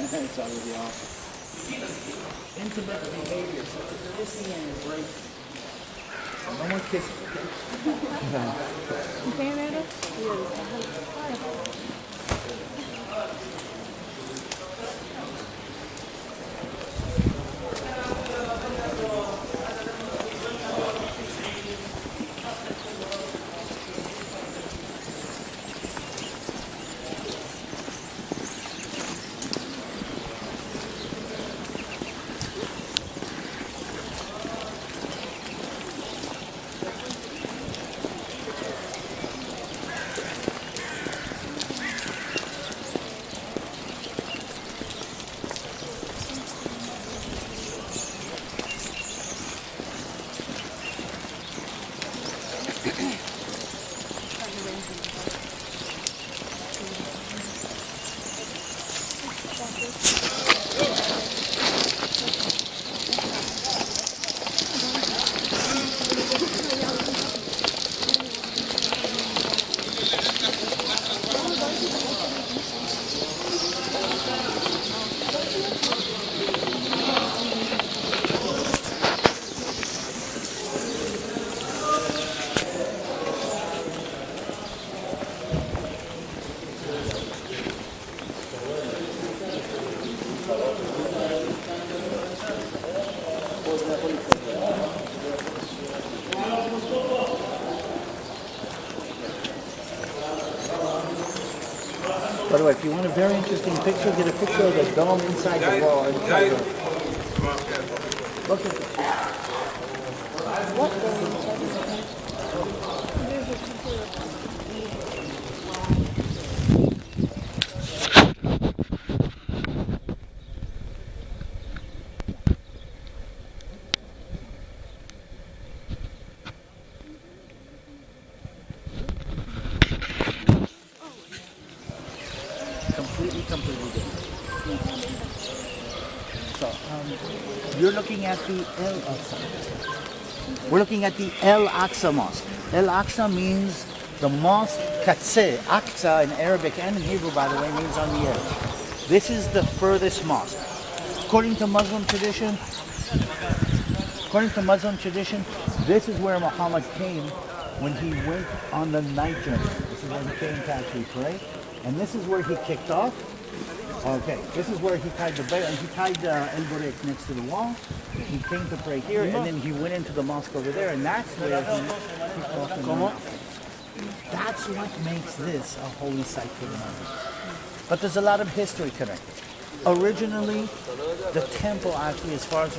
It's already awesome. Intimate behavior, so kissing and embracing. So no more kissing, okay? By the way, if you want a very interesting picture, get a picture of the dome inside the wall. Inside the... Look at this. What dome? Completely different. So, you're looking at the El Aqsa. We're looking at the El Aqsa Mosque. El Aqsa means the mosque, Katse, Aqsa in Arabic and in Hebrew, by the way, means on the edge. This is the furthest mosque. According to Muslim tradition, this is where Muhammad came when he went on the night journey. This is where he came to actually pray. And this is where he kicked off. Okay, this is where he tied the bell. He tied El Burek next to the wall. He came to pray here, and then he went into the mosque over there, and that's where he kicked off the night. That's what makes this a holy site for the Muslims. But there's a lot of history connected. Originally, the temple actually, as far as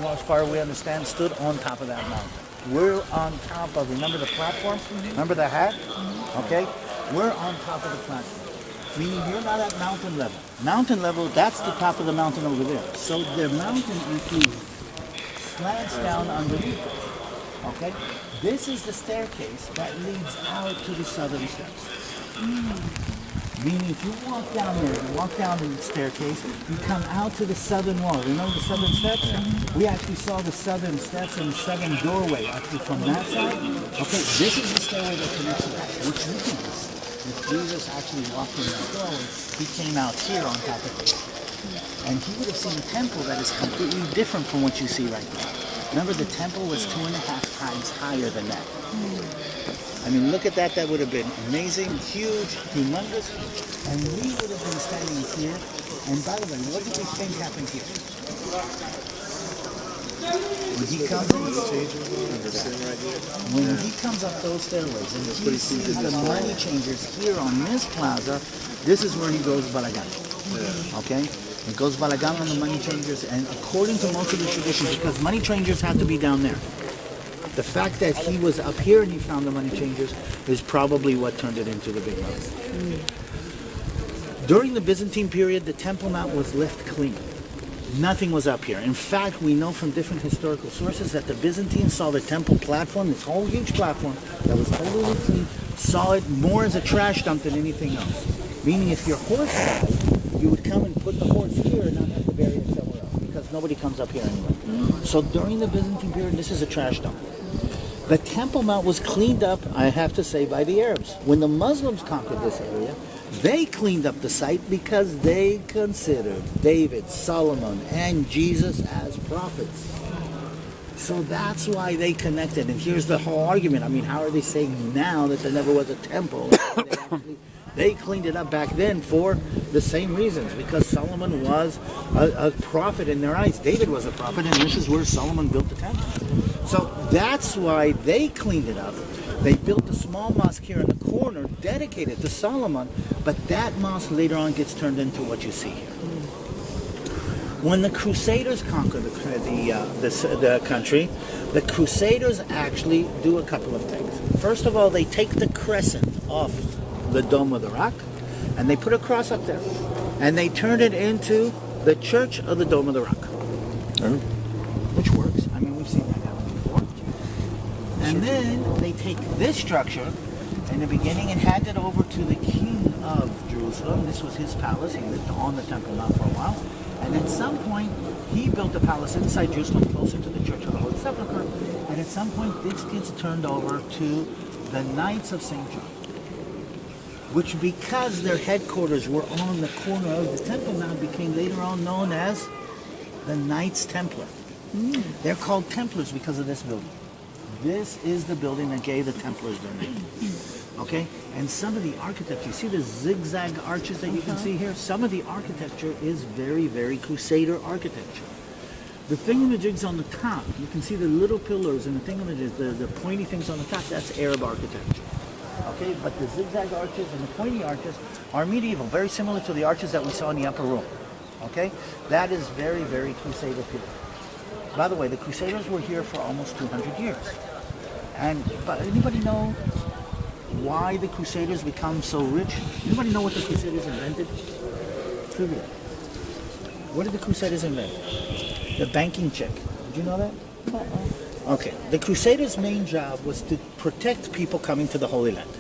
we understand, stood on top of that mountain. We're on top of, remember the platform? Remember the hat? Okay? We're on top of the platform. Meaning you're not at mountain level. Mountain level, that's the top of the mountain over there. So the mountain actually slants down underneath it. Okay? This is the staircase that leads out to the southern steps. Meaning if you walk down there, you walk down the staircase, you come out to the southern wall. Remember the southern steps? We actually saw the southern steps and the southern doorway actually from that side. Okay, this is the stairway that connects to that, which you can see. If Jesus actually walked in that doorway, he came out here on top of it. And he would have seen a temple that is completely different from what you see right now. Remember, the temple was 2.5 times higher than that. I mean, look at that. That would have been amazing, huge, humongous. And we would have been standing here. And by the way, what do you think happened here? When he comes up those stairways and he sees the money changers here on this plaza, this is where he goes balagan. Okay? He goes balagan on the money changers, and according to most of the traditions, because money changers have to be down there, the fact that he was up here and he found the money changers is probably what turned it into the big mountain. During the Byzantine period, the Temple Mount was left clean. Nothing was up here. In fact, we know from different historical sources that the Byzantines saw the temple platform, this whole huge platform that was totally clean, saw it more as a trash dump than anything else. Meaning if your horse died, you would come and put the horse here and not have to bury it somewhere else, because nobody comes up here anyway. So during the Byzantine period, this is a trash dump. The Temple Mount was cleaned up, I have to say, by the Arabs. When the Muslims conquered this area, They cleaned up the site because they considered David, Solomon, and Jesus as prophets. So that's why they connected. And here's the whole argument. I mean, how are they saying now that there never was a temple? They cleaned it up back then for the same reasons, because Solomon was a prophet in their eyes. David was a prophet, and this is where Solomon built the temple. So that's why they cleaned it up. They built a small mosque here in the corner dedicated to Solomon, but that mosque later on gets turned into what you see here. When the Crusaders conquer the country, the Crusaders actually do a couple of things. First of all, they take the crescent off the Dome of the Rock, and they put a cross up there, and they turn it into the Church of the Dome of the Rock, which works. I mean, we've seen that happen before. And then they take this structure in the beginning and hand it over to the king of Jerusalem. This was his palace. He lived on the Temple Mount for a while. And at some point, he built a palace inside Jerusalem, closer to the Church of the Holy Sepulchre. And at some point, this gets turned over to the Knights of St. John, which, because their headquarters were on the corner of the Temple Mount, became later on known as the Knights Templar. They're called Templars because of this building. This is the building that gave the Templars their name. Okay? And some of the architecture, you see the zigzag arches that you can see here? Some of the architecture is very, very Crusader architecture. The thingamajigs on the top, you can see the little pillars and the thingamajigs, the pointy things on the top, that's Arab architecture. Okay? But the zigzag arches and the pointy arches are medieval, very similar to the arches that we saw in the upper room. Okay? That is very, very Crusader period. By the way, the Crusaders were here for almost 200 years. But anybody know why the Crusaders become so rich? Anybody know what the Crusaders invented? Trivia. What did the Crusaders invent? The banking check. Did you know that? Okay. The Crusaders' main job was to protect people coming to the Holy Land.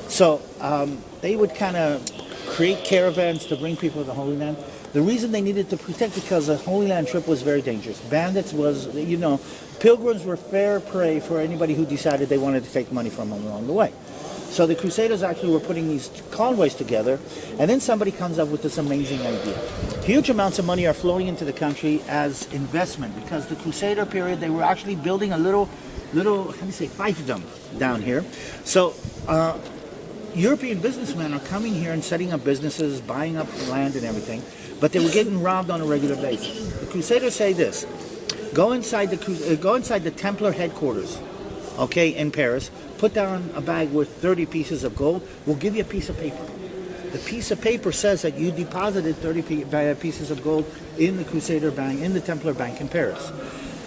So they would kind of create caravans to bring people to the Holy Land. The reason they needed to protect, because the Holy Land trip was very dangerous. Bandits was, pilgrims were fair prey for anybody who decided they wanted to take money from them along the way. So the Crusaders actually were putting these convoys together, and then somebody comes up with this amazing idea. Huge amounts of money are flowing into the country as investment, because the Crusader period, they were actually building a little, fiefdom down here. So European businessmen are coming here and setting up businesses, buying up land and everything, but they were getting robbed on a regular basis. The Crusaders say this: go inside the Templar headquarters, okay, in Paris, put down a bag with 30 pieces of gold, we'll give you a piece of paper. The piece of paper says that you deposited 30 pieces of gold in the Crusader bank, in the Templar bank in Paris.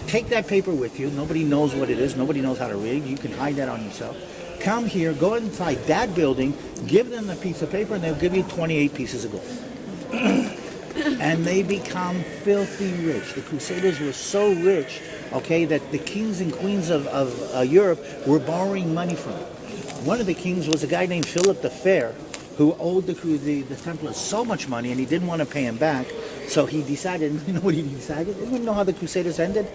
Take that paper with you. Nobody knows what it is. Nobody knows how to read. You can hide that on yourself. Come here, go inside that building, give them the piece of paper, and they'll give you 28 pieces of gold. And they become filthy rich. The Crusaders were so rich, okay, that the kings and queens of Europe were borrowing money from them. One of the kings was a guy named Philip the Fair, who owed the Templars so much money, and he didn't want to pay him back. So he decided, you know what he decided? You know how the Crusaders ended?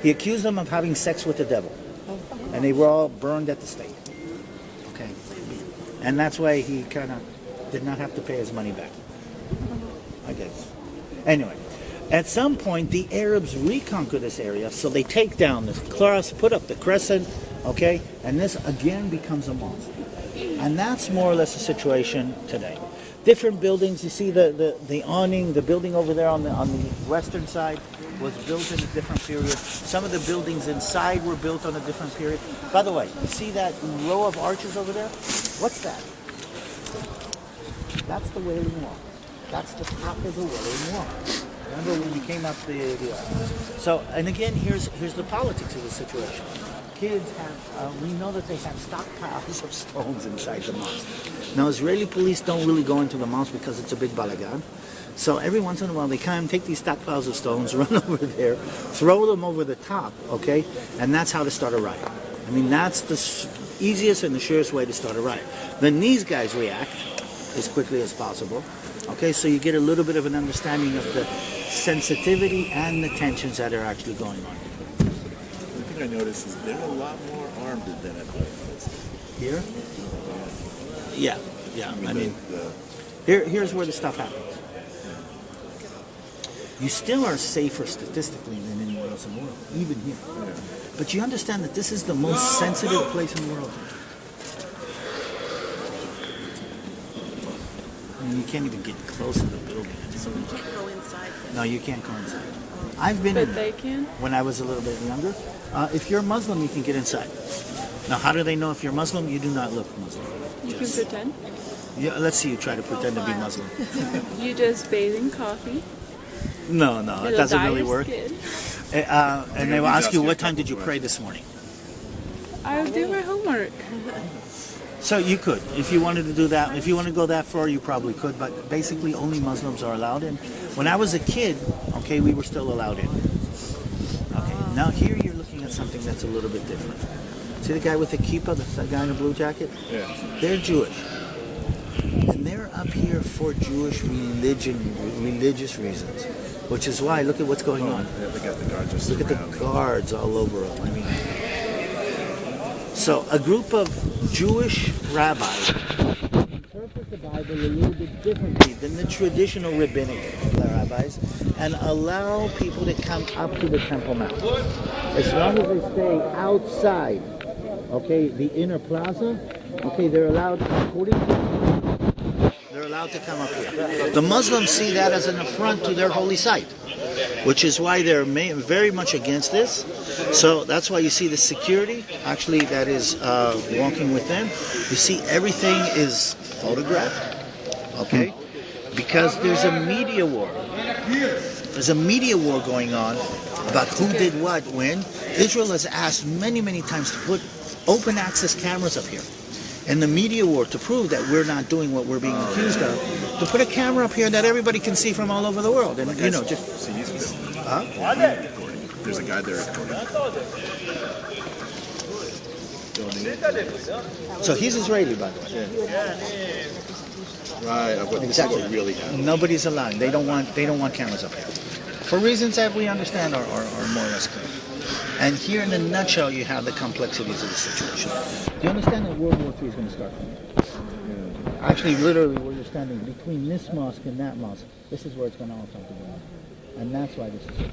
He accused them of having sex with the devil. And they were all burned at the stake. Okay. And that's why he kind of did not have to pay his money back, I guess. Anyway, at some point, the Arabs reconquer this area, so they take down this cross, put up the crescent, okay, and this again becomes a mosque. And that's more or less the situation today. Different buildings, you see the awning, the building over there on the western side was built in a different period. Some of the buildings inside were built on a different period. By the way, you see that row of arches over there? What's that? That's the Wailing Wall. That's the top of the Wailing Wall. Remember when you came up the So, and again, here's the politics of the situation. Kids have, we know that they have stockpiles of stones inside the mosque. Now, Israeli police don't really go into the mosque because it's a big balagan. So every once in a while, they come, take these stockpiles of stones, run over there, throw them over the top, okay? And that's how to start a riot. I mean, that's the easiest and the surest way to start a riot. Then these guys react as quickly as possible, okay? So you get a little bit of an understanding of the sensitivity and the tensions that are actually going on. One thing I noticed is they're a lot more armed than at the Here? Yeah. Yeah, I I mean, the here's where the stuff happens. You still are safer statistically than anywhere else in the world, even here. yeah. But you understand that this is the most sensitive place in the world. I mean, you can't even get close to the building. So we can't go inside. No, you can't go inside. I've been But in they can? when I was a little bit younger. If you're Muslim, you can get inside. Now, how do they know if you're Muslim? You do not look Muslim. You can pretend. Yeah, let's see you try to pretend to be Muslim. You just bathe in coffee. No, it It'll doesn't dye really your work. skin. And they will ask you, what time did you pray this morning? I'll do my homework. So you could, if you wanted to do that. If you want to go that far, you probably could. But basically, only Muslims are allowed in. When I was a kid, okay, we were still allowed in. Okay, now here you're looking at something that's a little bit different. See the guy with the kippah, the guy in the blue jacket? Yeah. They're Jewish. And they're up here for Jewish religious reasons. Which is why, look at what's going on. Yeah, they got the guards just Look at the guards all over them. I mean, so a group of Jewish rabbis interpret the Bible a little bit differently than the traditional rabbinic rabbis and allow people to come up to the Temple Mount. As long as they stay outside, okay, the inner plaza, okay, they're allowed, according to they're allowed to come up here. The Muslims see that as an affront to their holy site, which is why they're very much against this. So that's why you see the security, actually, that is walking with them. You see everything is photographed, okay? Because there's a media war. There's a media war going on about who did what when. Israel has asked many, many times to put open access cameras up here. And the media war, to prove that we're not doing what we're being accused of, to put a camera up here that everybody can see from all over the world. And, you know, just... See, he's filming. Huh? Recording. There's a guy there recording. So he's Israeli, by the way. Right, of what Exactly. what really happened. Nobody's allowed. They don't want cameras up here. For reasons that we understand are more or less clear. And here in a nutshell, you have the complexities of the situation. Do you understand that World War III is going to start from here? Actually, literally, where you're standing between this mosque and that mosque, this is where it's going to all come together. And that's why this is so